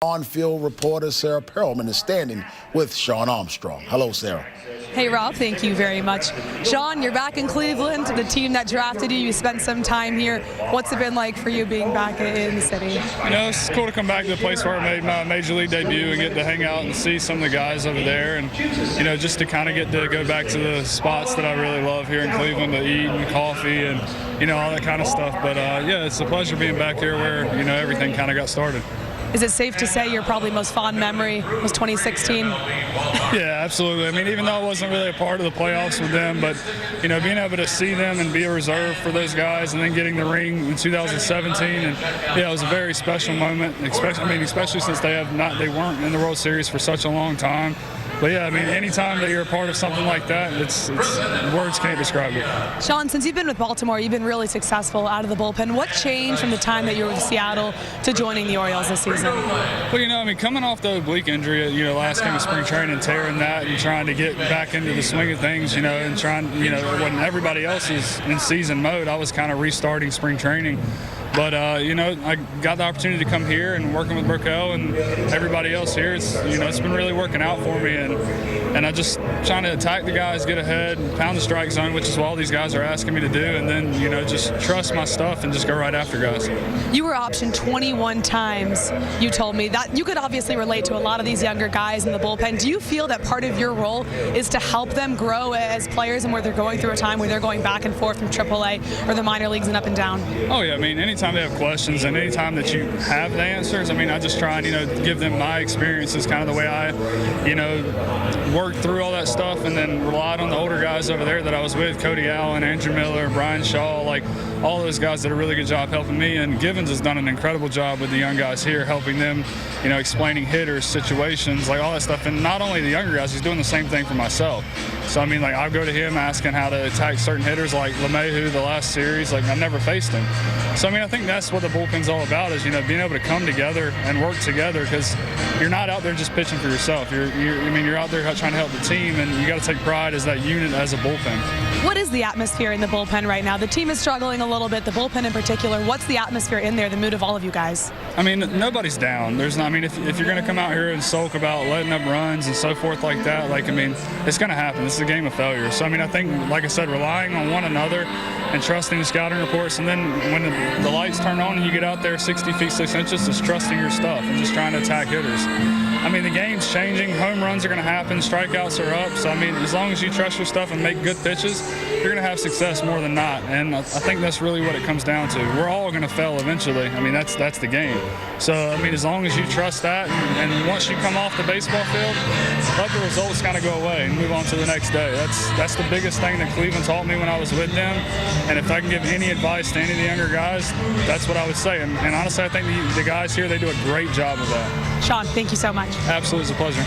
On-field reporter Sarah Perelman is standing with Shawn Armstrong. Hello, Sarah. Hey, Rob, thank you very much. Shawn, you're back in Cleveland, the team that drafted you. You spent some time here. What's it been like for you being back in the city? You know, it's cool to come back to the place where I made my Major League debut and get to hang out and see some of the guys over there. And, you know, just to kind of get to go back to the spots that I really love here in Cleveland, to eat and coffee and, you know, all that kind of stuff. But, yeah, it's a pleasure being back here where, you know, everything kind of got started. Is it safe to say your probably most fond memory was 2016? Yeah, absolutely. I mean, even though I wasn't really a part of the playoffs with them, but, you know, being able to see them and be a reserve for those guys and then getting the ring in 2017, and, yeah, it was a very special moment, especially since they weren't in the World Series for such a long time. But, yeah, I mean, anytime that you're a part of something like that, it's words can't describe it. Shawn, since you've been with Baltimore, you've been really successful out of the bullpen. What changed from the time that you were with Seattle to joining the Orioles this season? Well, you know, I mean, coming off the oblique injury, you know, last game of spring training and tearing that and trying to get back into the swing of things, you know, and trying, you know, when everybody else is in season mode, I was kind of restarting spring training. But, you know, I got the opportunity to come here and working with Burkell and everybody else here. It's, you know, it's been really working out for me. And I just trying to attack the guys, get ahead, and pound the strike zone, which is what all these guys are asking me to do. And then, you know, just trust my stuff and just go right after guys. You were optioned 21 times, you told me. That you could obviously relate to a lot of these younger guys in the bullpen. Do you feel that part of your role is to help them grow as players and where they're going through a time where they're going back and forth from AAA or the minor leagues and up and down? Oh, yeah. I mean, anytime they have questions and anytime that you have the answers, I mean, I just try and, you know, give them my experiences, kind of the way I, you know, worked through all that stuff and then relied on the older guys over there that I was with, Cody Allen, Andrew Miller, Brian Shaw, like all those guys did a really good job helping me. And Givens has done an incredible job with the young guys here, helping them, you know, explaining hitters, situations, like all that stuff. And not only the younger guys, he's doing the same thing for myself. So, I mean, like, I go to him asking how to attack certain hitters like LeMahieu the last series. Like, I've never faced him. So, I mean, I think that's what the bullpen's all about is, you know, being able to come together and work together because you're not out there just pitching for yourself. You're out there trying to help the team, and you got to take pride as that unit as a bullpen. What is the atmosphere in the bullpen right now? The team is struggling a little bit, the bullpen in particular. What's the atmosphere in there, the mood of all of you guys? I mean, nobody's down. There's not, I mean, if you're going to come out here and sulk about letting up runs and so forth like that, like, I mean, it's going to happen. This is a game of failure. So, I mean, I think, like I said, relying on one another and trusting the scouting reports, and then when the lights turn on and you get out there 60 feet 6 inches, just trusting your stuff and just trying to attack hitters. I mean, the game's changing. Home runs are going to happen. Strikeouts are up. So, I mean, as long as you trust your stuff and make good pitches, you're going to have success more than not. And I think that's really what it comes down to. We're all going to fail eventually. I mean, that's the game. So, I mean, as long as you trust that, and once you come off the baseball field, let the results kind of go away and move on to the next day. That's the biggest thing that Cleveland taught me when I was with them. And if I can give any advice to any of the younger guys, that's what I would say. And honestly, I think the guys here, they do a great job of that. Shawn, thank you so much. Absolutely, it's a pleasure.